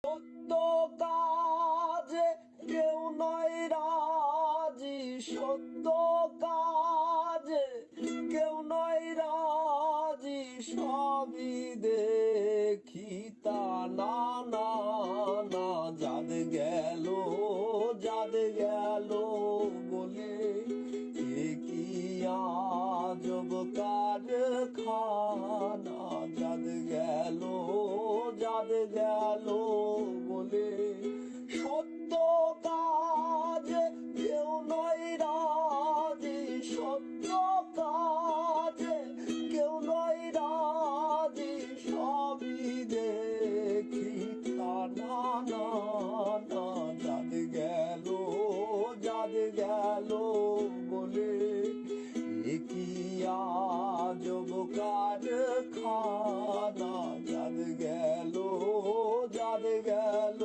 সত্য কাজে কেউ নয় রাজি, সত্য কাজে কেউ নয় রাজি, সবই দেখি তা না না না। যাদ গেল বলে এ কি আজব কারখানা। যাদ গেল বলে সত্য কাজে কেউ নয় রাজি, সত্য কাজে কেউ নয় রাজি, সবই দেখি তা না না না। যাদ গেল বলে এ কি আজব কারখানা। যাদ গেল